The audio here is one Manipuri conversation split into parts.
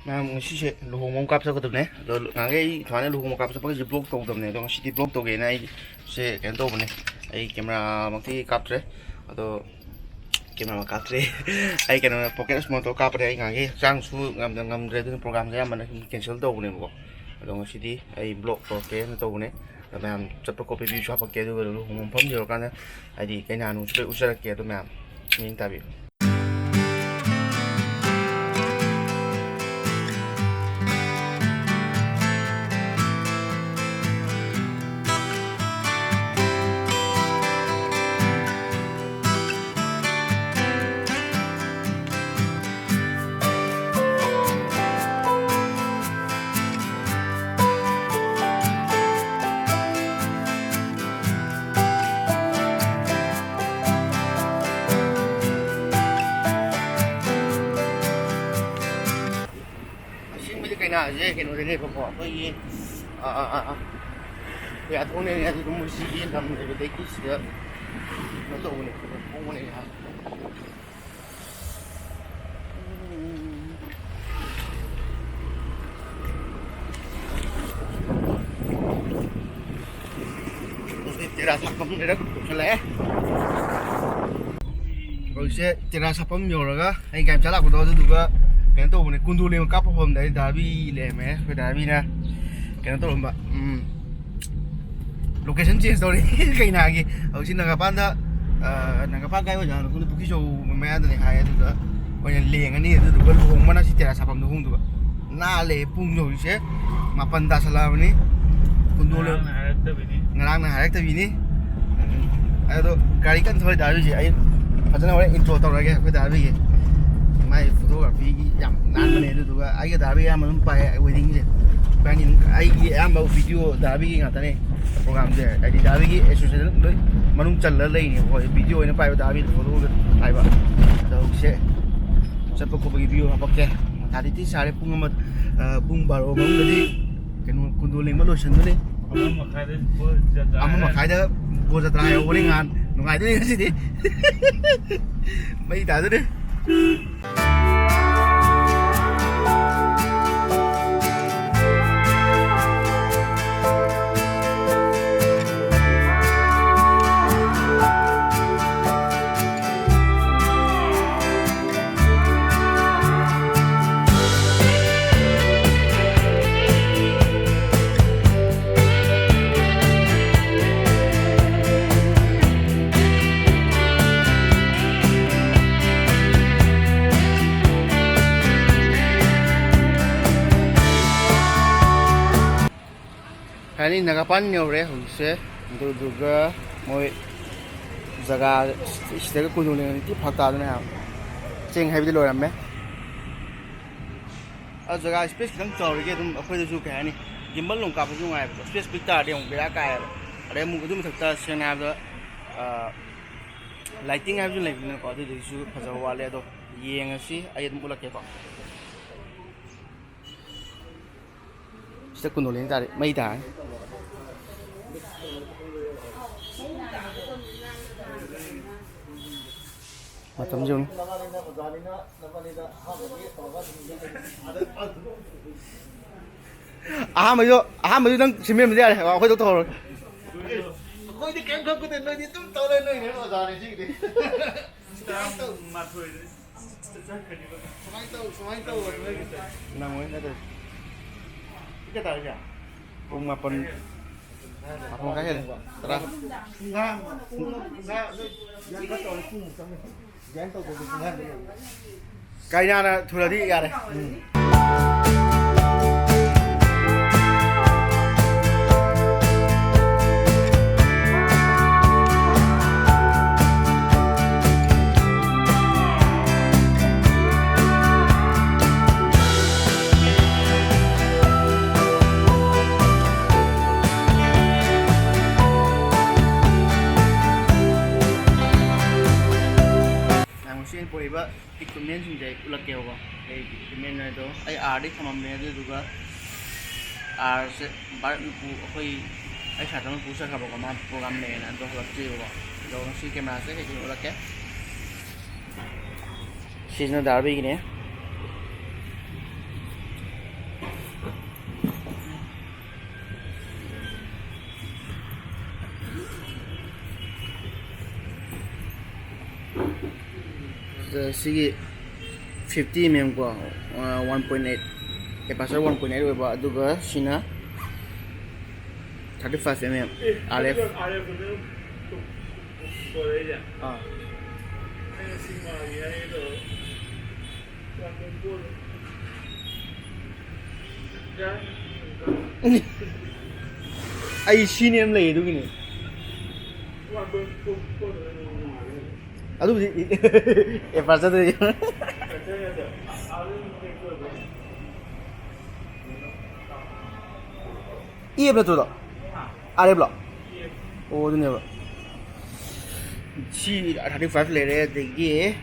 ꯉꯁꯤꯁꯦ ꯂꯨꯍꯣꯡꯕ ꯀꯥꯞ ꯆꯠꯀꯗꯕꯅꯦ ꯑꯗꯣ ꯉꯍꯥꯟꯒꯩ ꯁꯨꯃꯥꯏꯅ ꯂꯨꯍꯣꯡꯕ ꯀꯥꯞ ꯆꯠꯄꯒꯤꯁꯦ ꯕ꯭ꯂꯣꯛ ꯇꯧꯗꯕꯅꯦ ꯑꯗꯣ ꯉꯁꯤꯗꯤ ꯕ꯭ꯂꯣꯛ ꯇꯧꯒꯦꯅ ꯑꯩꯁꯦ ꯀꯩꯅꯣ ꯇꯧꯕꯅꯦ ꯑꯩ ꯀꯦꯃꯦꯔꯥꯃꯛꯇꯤ ꯀꯥꯞꯇ꯭ꯔꯦ ꯑꯗꯣ ꯀꯦꯃꯦꯔꯥ ꯀꯥꯞꯇ꯭ꯔꯦ ꯑꯩ ꯀꯩꯅꯣ ꯄꯣꯀꯦꯠ ꯏꯁꯃꯣꯜ ꯇꯧꯔ ꯀꯥꯞꯄꯅꯦ ꯑꯩ ꯉꯍꯥꯟꯒꯩ ꯍꯛꯆꯥꯡꯁꯨ ꯉꯝꯗ꯭ꯔꯦ ꯑꯗꯨꯅ ꯄ꯭ꯔꯣꯒꯥꯝꯁꯦ ꯑꯌꯥꯝꯕꯅ ꯀꯦꯟꯁꯦꯜ ꯇꯧꯕꯅꯦꯕꯀꯣ ꯑꯗꯣ ꯉꯁꯤꯗꯤ ꯑꯩ ꯕ꯭ꯂꯣꯛ ꯇꯧꯔꯛꯀꯦꯅ ꯇꯧꯕꯅꯦ ꯃꯌꯥꯝ ꯆꯠꯄ ꯈꯣꯠꯄ ꯚꯤꯗꯤꯑꯣꯁꯨ ꯍꯥꯞꯄꯛꯀꯦ ꯑꯗꯨꯒ ꯂꯨꯍꯣꯡꯕ ꯃꯐꯝ ꯌꯧꯔꯀꯥꯟꯗ ꯍꯥꯏꯗꯤ ꯀꯩꯅꯥ ꯅꯨꯡꯁꯨ ꯂꯣꯏ ꯎꯠꯆꯔꯛꯀꯦ ꯑꯗꯣ ꯃꯌꯥꯝ ꯃꯤꯠꯌꯦꯡ ꯇꯥꯕꯤꯌꯨ ꯀꯩꯅꯥꯁꯦ ꯀꯩꯅꯣꯗꯅꯦꯕꯀꯣ ꯑꯩꯈꯣꯏꯒꯤ ꯑꯩꯈꯣꯏ ꯑꯊꯣꯡꯅꯦ ꯑꯗꯨꯗ ꯃꯣꯏꯁꯤꯒꯤ ꯂꯝ ꯂꯩꯕꯗꯒꯤ ꯁꯤꯗ ꯀꯩꯅꯣ ꯇꯧꯕꯅꯦ ꯍꯣꯡꯕꯅꯦ ꯇꯦꯔꯥ ꯁꯥꯐꯝ ꯌꯧꯁꯜꯂꯛꯑꯦ ꯍꯧꯖꯤꯛꯁꯦ ꯇꯦꯔꯥ ꯁꯥꯐꯝ ꯌꯧꯔꯒ ꯑꯩ ꯒꯥꯔꯤ ꯃꯆꯥ ꯂꯥꯛꯄꯗꯣ ꯑꯗꯨꯗꯨꯒ ꯀꯩꯅꯣ ꯇꯧꯕꯅꯦ ꯀꯨꯟꯗꯣ ꯂꯦꯡꯕ ꯀꯥꯞꯄ ꯍꯧꯔꯝꯗꯥꯏ ꯗꯥꯕꯤ ꯂꯩꯔꯝꯃꯦ ꯑꯩꯈꯣꯏ ꯗꯥꯕꯤꯅ ꯀꯩꯅꯣ ꯇꯧꯔꯝꯕ ꯂꯣꯀꯦꯁꯟ ꯆꯦꯟꯖ ꯇꯧꯔꯦ ꯀꯩꯅꯥꯒꯤ ꯍꯧꯖꯤꯛ ꯅꯒꯥꯄꯥꯟꯗ ꯅꯒꯥꯄꯥꯟ ꯀꯥꯏ ꯑꯣꯏꯖꯥꯠꯅꯣ ꯈꯪꯗꯦ ꯄꯨꯈ꯭ꯔꯤꯆꯧ ꯃꯌꯥꯗꯅꯤ ꯍꯥꯏ ꯑꯗꯨꯗ ꯑꯣꯏꯅ ꯂꯦꯡꯉꯅꯤ ꯑꯗꯨꯗꯨꯒ ꯂꯨꯍꯣꯡꯕꯅ ꯁꯤ ꯇꯦꯔꯥ ꯁꯥꯐꯝꯗ ꯍꯣꯡꯗꯨꯕ ꯅꯥꯜꯂꯦ ꯄꯨꯡ ꯍꯧꯖꯤꯛꯁꯦ 8 ꯇꯥꯁꯜꯂꯛꯑꯕꯅꯤ ꯀꯨꯟꯗꯣ ꯉꯔꯥꯡꯅ ꯍꯥꯏꯔꯛꯇꯕꯤꯅꯤ ꯑꯗꯣ ꯒꯥꯔꯤ ꯀꯟꯅ ꯊꯧꯔꯤ ꯗꯥꯕꯤꯁꯦ ꯑꯩ ꯐꯖꯅ ꯍꯣꯔꯦꯟ ꯏꯟꯇ꯭ꯔꯣ ꯇꯧꯔꯒꯦ ꯑꯩꯈꯣꯏ ꯗꯥꯕꯤꯒꯤ ꯃꯥꯏ ꯐꯣꯇꯣꯒ꯭ꯔꯥꯐꯤꯒꯤ ꯌꯥꯝ ꯅꯥꯟꯕꯅꯦ ꯑꯗꯨꯗꯨꯒ ꯑꯩꯒ ꯗꯥꯕꯤ ꯑꯌꯥꯝꯕ ꯑꯗꯨꯝ ꯄꯥꯏ ꯋꯦꯗꯤꯡꯁꯦ ꯑꯩꯒꯤ ꯑꯌꯥꯝꯕ ꯚꯤꯗꯤꯑꯣ ꯗꯥꯕꯤꯒꯤ ꯉꯥꯛꯇꯅꯦ ꯄ꯭ꯔꯣꯒ꯭ꯔꯥꯝꯁꯦ ꯍꯥꯏꯗꯤ ꯗꯥꯕꯤꯒꯤ ꯑꯦꯁꯣꯁꯤꯌꯦꯁꯟ ꯂꯣꯏ ꯃꯅꯨꯡ ꯆꯜꯂꯒ ꯂꯩꯅꯦꯕꯀꯣ ꯚꯤꯗꯤꯑꯣ ꯑꯣꯏꯅ ꯄꯥꯏꯕ ꯗꯥꯕꯤꯗ ꯐꯣꯇꯣꯒ ꯄꯥꯏꯕ ꯑꯗꯣ ꯍꯧꯖꯤꯛꯁꯦ ꯆꯠꯄ ꯈꯣꯠꯄꯒꯤ ꯚꯤꯗꯤꯑꯣ ꯍꯥꯞꯄꯛꯀꯦ ꯃꯊꯥꯗꯤ ꯁꯥꯔꯦ ꯄꯨꯡ 12 ꯃꯅꯨꯡꯗꯗꯤ ꯀꯩꯅꯣ ꯀꯨꯟꯗꯣ ꯂꯦꯡꯕ ꯂꯣꯏꯁꯤꯟꯗꯣꯏꯅꯤ 1 ꯃꯈꯥꯏꯗ ꯕꯣꯜ ꯖꯇ꯭ꯔꯥ ꯌꯧꯕꯅꯤ ꯉꯍꯥꯟ ꯅꯨꯡꯉꯥꯏꯗꯣꯏꯅꯤ ꯉꯁꯤꯗꯤ ꯃꯩ ꯇꯥꯗꯣꯏꯅꯤ ꯍꯥꯏꯅꯤ ꯅꯒꯥꯄꯥꯟ ꯌꯧꯔꯦ ꯍꯧꯖꯤꯛꯁꯦ ꯑꯗꯨꯗꯨꯒ ꯃꯣꯏ ꯖꯒꯥ ꯁꯤꯗꯒ ꯀꯨꯟꯗꯣ ꯂꯦꯡꯉꯗꯤ ꯐꯔꯛ ꯇꯥꯗꯅ ꯌꯥꯝ ꯆꯦꯡ ꯍꯩꯕꯗꯤ ꯂꯣꯏꯔꯝꯃꯦ ꯖꯒꯥ ꯁ꯭ꯄꯦꯁ ꯈꯤꯇꯪ ꯆꯥꯎꯔꯤꯒꯦ ꯑꯗꯨꯝ ꯑꯩꯈꯣꯏꯗꯁꯨ ꯀꯩ ꯍꯥꯏꯅꯤ ꯒꯤꯝꯕꯜ ꯅꯨꯡ ꯀꯥꯞꯄꯁꯨ ꯅꯨꯡꯉꯥꯏꯕꯀꯣ ꯁ꯭ꯄꯦꯁ ꯄꯤꯛ ꯇꯥꯔꯗꯤ ꯑꯃꯨꯛ ꯕꯦꯔꯥ ꯀꯥꯏꯌꯦꯕ ꯑꯗꯩ ꯑꯃꯨꯛ ꯑꯗꯨ ꯃꯊꯛꯇ ꯁꯦꯡꯅ ꯍꯥꯏꯕꯗ ꯂꯥꯏꯇꯤꯡ ꯍꯥꯏꯕꯁꯨ ꯂꯩꯕꯅꯤꯅꯀꯣ ꯑꯗꯨꯗꯒꯤꯁꯨ ꯐꯖꯕ ꯋꯥꯠꯂꯦ ꯑꯗꯣ ꯌꯦꯡꯉꯁꯤ ꯑꯩ ꯑꯗꯨꯝ ꯎꯠꯂꯛꯀꯦꯀꯣ sita kuno leng tari mai ta matam jung aha mai dang simem dia le khoi to rồi khoi đi kem không có tiền nơi đi tum to lên nơi này mà giờ này gì đi mặt thôi sumai tàu nang ngoi ada cái tàu gì cùng mà phần không cái gì ra cái nhà là thôi là đi gà này 보이바 이크면 중에 ulakkeogo ei imen na do ai r di thamam ne du ga r se bar pu khoi ai kha tam pu sa kha ba ma program ne na do ulakkeogo do si camera se ke ulakke sijna darbi ne sigi 50 mm ko 1.8 capacitor 1.8 oiba aduga sina 35 mm RF ah ai sini em lei dugini aduh pasal tu iya betul tak ada belum oh tu ni apa si 35 le re degi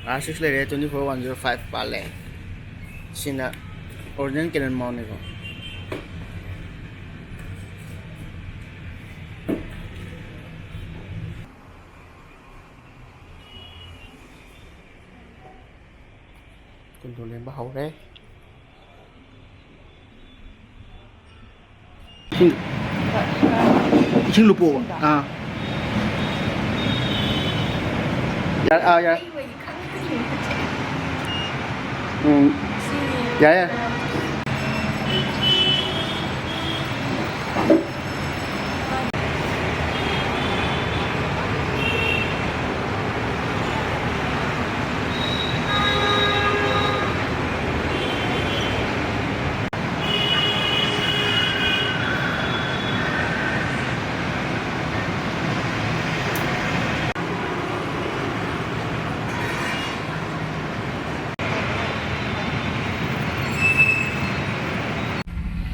R6 le re 24105 pale sina original Canon mount ni ko control lên bảo đấy chừng lục bộ à dạ dạ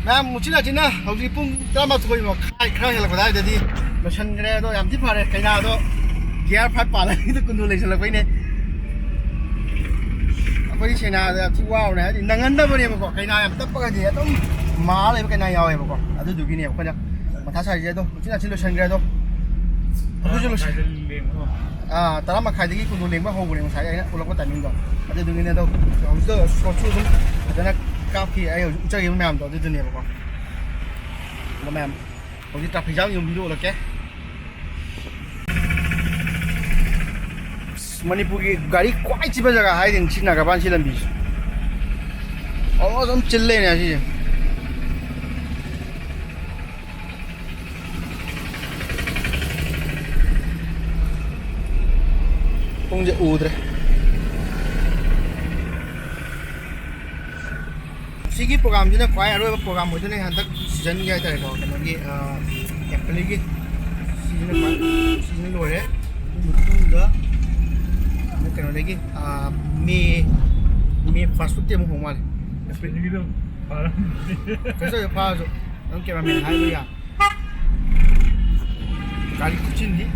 Nah, mungkin aja nah, kalau di pun dalam waktu itu kai yang lakukan jadi, macam ni tu yang tiap hari kai na tu, gear part pala itu kundu lagi lakukan ini. Apa sih na tu wow na, nangan dah boleh buka kai na yang tetap pakai dia tu, mal itu kai na yang awal buka, ada tu gini bukan ya, mata saya tu, mungkin aja lu sendiri tu, aku tu ah, dalam makai lagi kundu lembah hau boleh saya ini, ulang kau timing tu, ada tu gini tu, aku tu suatu tu, ada nak kaki ayo ucap yang macam tu tu ni apa kau, macam, kalau kita pijam yang biru lagi, Manipur की गाड़ी quite चिपक जगह है दिन चिन्ना का पांच चिल्लन बीच, और हम चिल्ले नहीं आजी, पंजे उधर सिगी प्रोग्राम जो ना क्वाइ अरोय प्रोग्राम होते हैं हंतक सीजन क्या चलेगा और कहीं अप्रैल की सीजन लोरे मुझे कहीं लगी मे फर्स्ट वीक में होगा अप्रैल की तो कैसे जो पास हम क्या में हाई लिया गाड़ी कुछ नहीं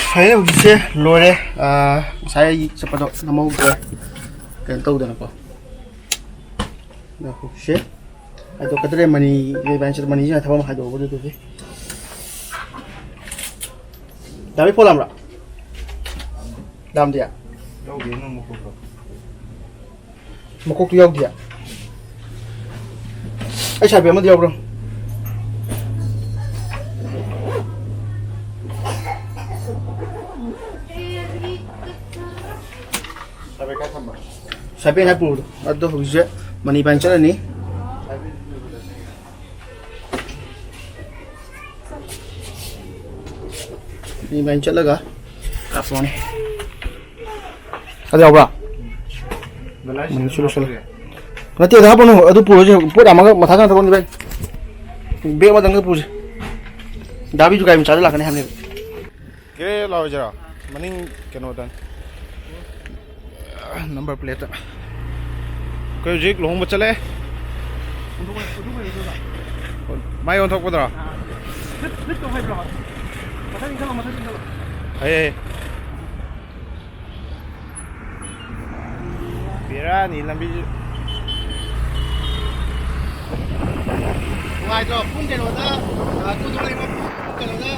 Saya udah lore, saya cepat nak mau ke kentau dah apa. Dah udah, ada kadang mani, bensin mani je, thapa mahal doa betul tu. Tapi polam lah, dam dia. Mokok tu yau dia. Ai sai pe ma dia bro. Sai pe na pu. Ado huje mani ban chala ni. Ni ban chala ga. Ka phone. Ado bro. Mani sulu sulu. Nanti ada apa nu? Aduh puluh je. Puluh dah makan matang kan terpon ni. Beg matang ke puluh. Dah juga yang cari lah kan hamil. Kira lawa jera. Maning kena dan. Number plate. Kau jik lohong baca le. Mai on thok padra. Hey. Bira ni lambi. Ngoài cho phun cái đồ ra, tôi cho lên cái đồ ra.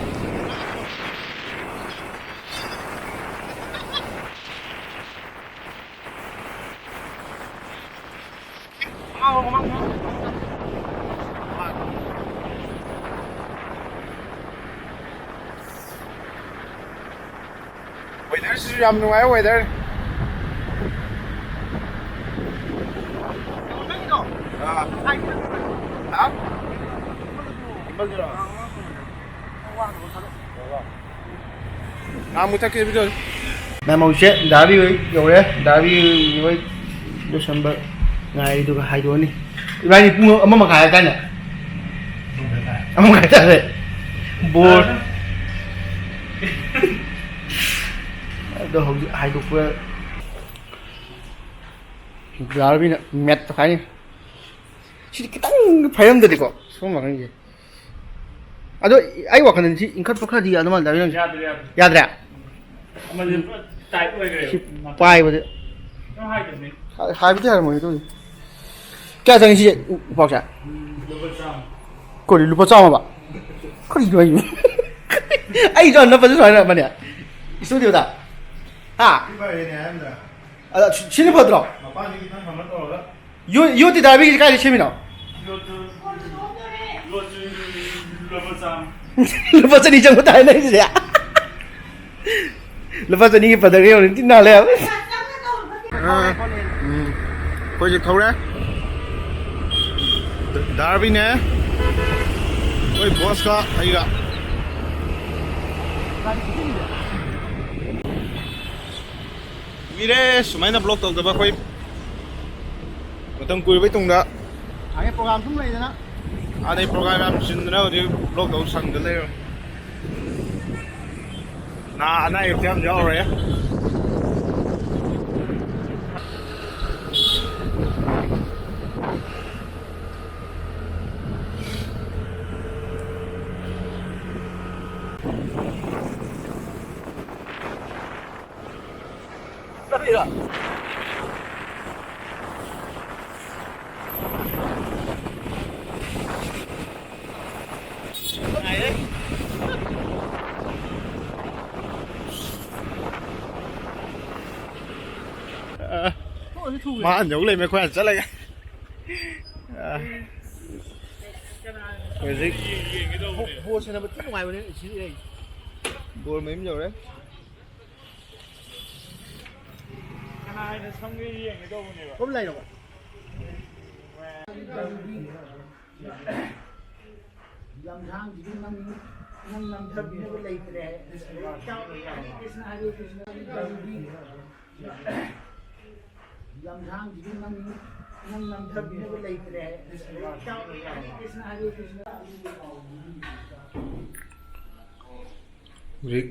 Weather is jam nuai weather. Hả? Mua thắc kia bây giờ. Này màu chết đá đi với rồi đấy, đá đi với December ngày itu hai dua nih. Ini pun ama makai kan ya? Ama makai tak deh. Bor. Aduh hai dua pun. Đá đi nè, mệt phải. Chỉ cái tăng phải làm được kok. Semua makan je. Aduh, ai waktu nanti ingkat pakar dia, teman, dah bilang. Ya, ada. Macam type lagi. Pai betul. Hai betul hari itu. Kaya sang isi apa sih? Kau di lupa sama pak? Kau di dua ini. Ai jangan lupa sesuatu mana? Isu dia tak? Ah. Ada sini betul. You tidak habis kali sini no? Lepas ni jangan tahu ni saja. Lepas ni pada dia orang tinggal lah. Kau je tahu lah. Darwin ni, kau bos ka, ayo. Ini semua nak blog tahu tak kau? Betul kau itu tunggu. Ada program tu mana na? Ada program yang sendiri dia blog tahu sendiri. Nah, anak itu yang jauh ya. Tapi lah. Mà anh nhủ lên mày khoe sẽ lên. Cái gì? Vô xe nó bật rất ngoài bên đấy chỉ đây. Bùa mím rồi đấy. Không lấy đâu. Dòng tháng chỉ năm thập niên nó lấy cái này. Cao cái này dòng tháng chỉ năm thập niên nó lấy cái này. Cao cái này Rick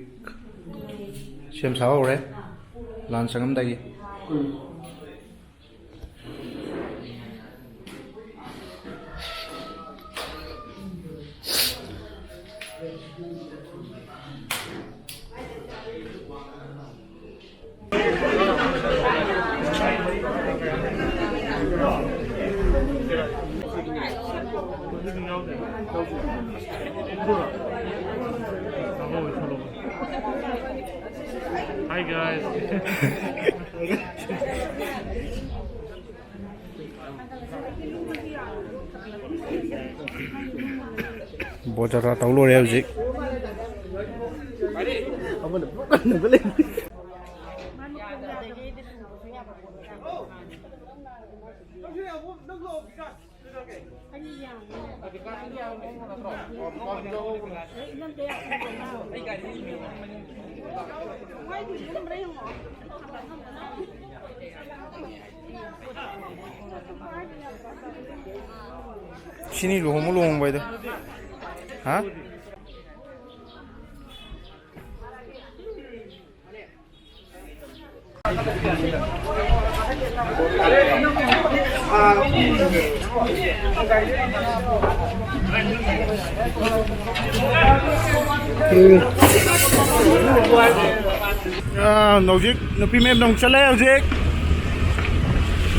xem sao rồi đấy. Lan sang âm đây. Hi guys. Bojara tàu lô đeo gì đừng có lên sini luhong vậy thôi hả nấu giết nấu pin em nấu chả leo giết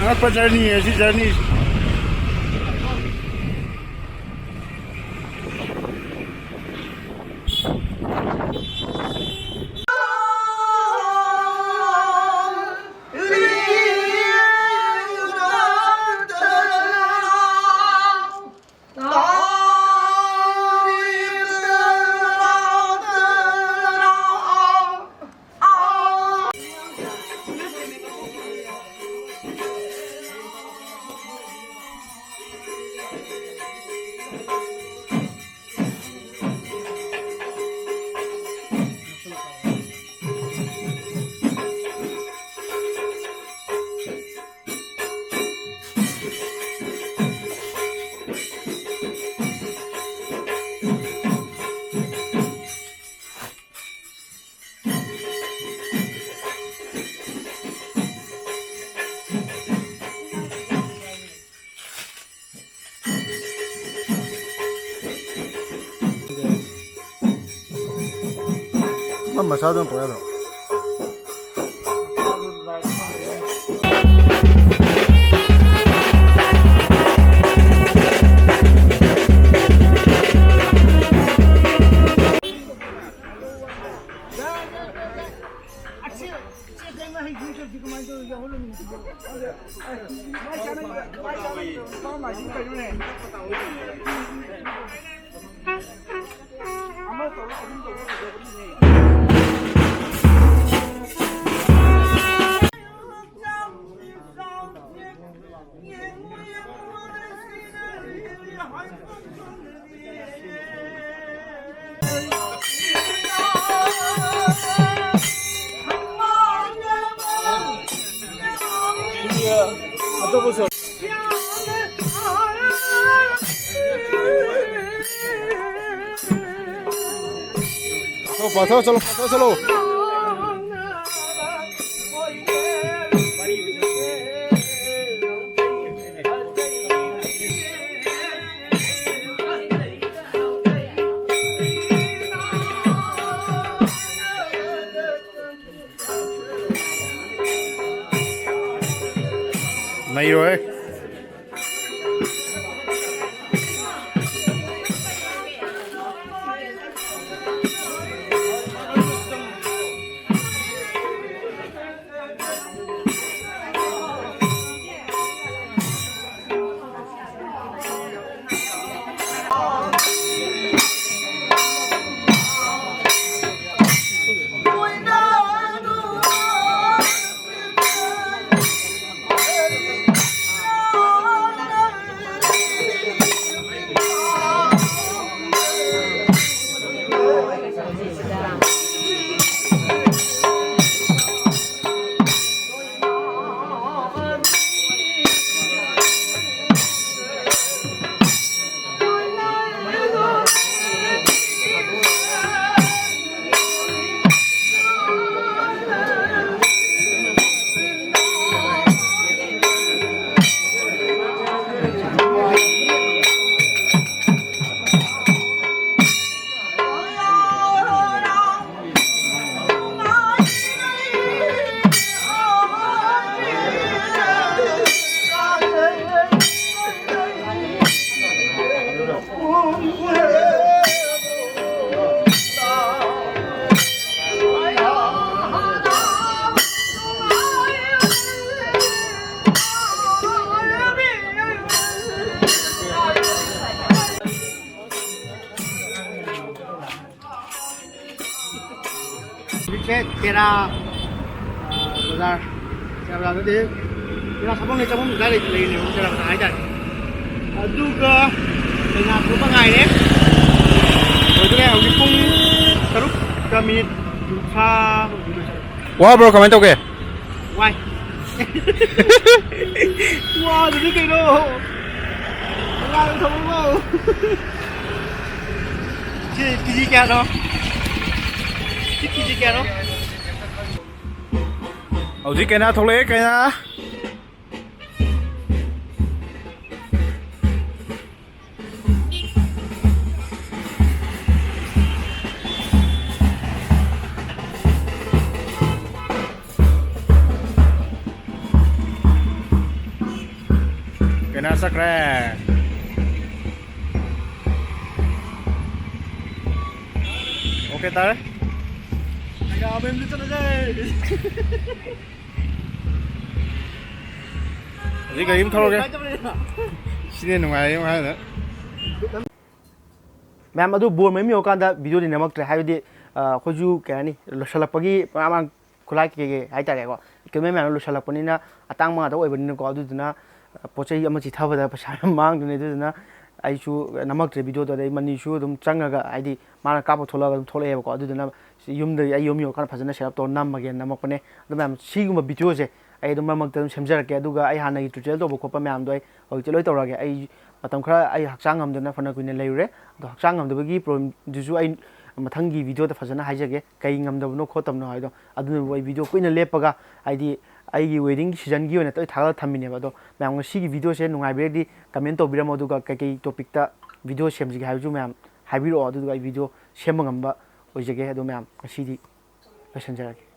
nó có journey gì journey Masyadong pwede. Pasó, solo. नहीं हुआ है ꯍꯧꯖꯤꯛꯁꯦ ꯇꯦꯔꯥ ꯕꯖꯥꯔ ꯇꯦꯔꯥ ꯕꯖꯥꯔꯗꯗꯤ ꯇꯦꯔꯥ ꯁꯥꯐꯝ ꯆꯪꯐꯝ ꯂꯩꯔꯤꯅꯦꯕ ꯇꯦꯔꯥ ꯕꯖꯥꯔ ꯍꯥꯏꯇꯥꯔꯦ ꯑꯗꯨꯒ ꯀꯩꯅꯥ ꯊꯣꯛꯄ ꯉꯥꯏꯔꯦ ꯑꯣꯏꯗꯣꯔꯦ ꯍꯧꯖꯤꯛ ꯄꯨꯡ 3:30 ꯋꯥꯕ꯭ꯔꯣ ꯀꯃꯥꯏꯅ ꯇꯧꯒꯦ Why? Wow, jadi kayak gitu. Enggak ada sama mau. Kiji kaya no. Kiji kaya no. ꯍꯧꯖꯤꯛ ꯀꯩꯅꯥ ꯊꯣꯛꯂꯛꯑꯦ ꯀꯩꯅꯥ kena sakre oke tar Agak abem dito na deh. Jadi kayak gini thoroge sini nungai yung hana Ma'am adu board mai miyo kanda video ni namak tre hayudi khoju kani losalapagi amang khulai ke haitare ko keme ma'am losalapani na atang ma da oibani ko adu duna pochai ama chi thabada pasa mang dune duna ai chu namak tre video da mani chu dum changaga aidi mana kapo tholaga dum tholae ko adu duna yum da ai yum yo kan phajana setup to namage namakpane adu ma'am siguma video je ai dum mamak dum semjarake aduga ai hana tutorial to ko pa ma'am do ai hoi loi tawrage ai matam khara ai hakchang ngamduna fana kuine leure do hakchang ngamdabagi problem duju ai mathanggi video da fajana haijage kai ngamdabno khotamno haido aduna ai video kuine lepaga aidi ai wedding season gi ona toi thala thamine ba do ma'am sigi video se nungai berdi comment to biramo duga kai topic ta video semjige haiju ma'am habiro aduga ai video semba ngamba oijage do ma'am sidi losanjarage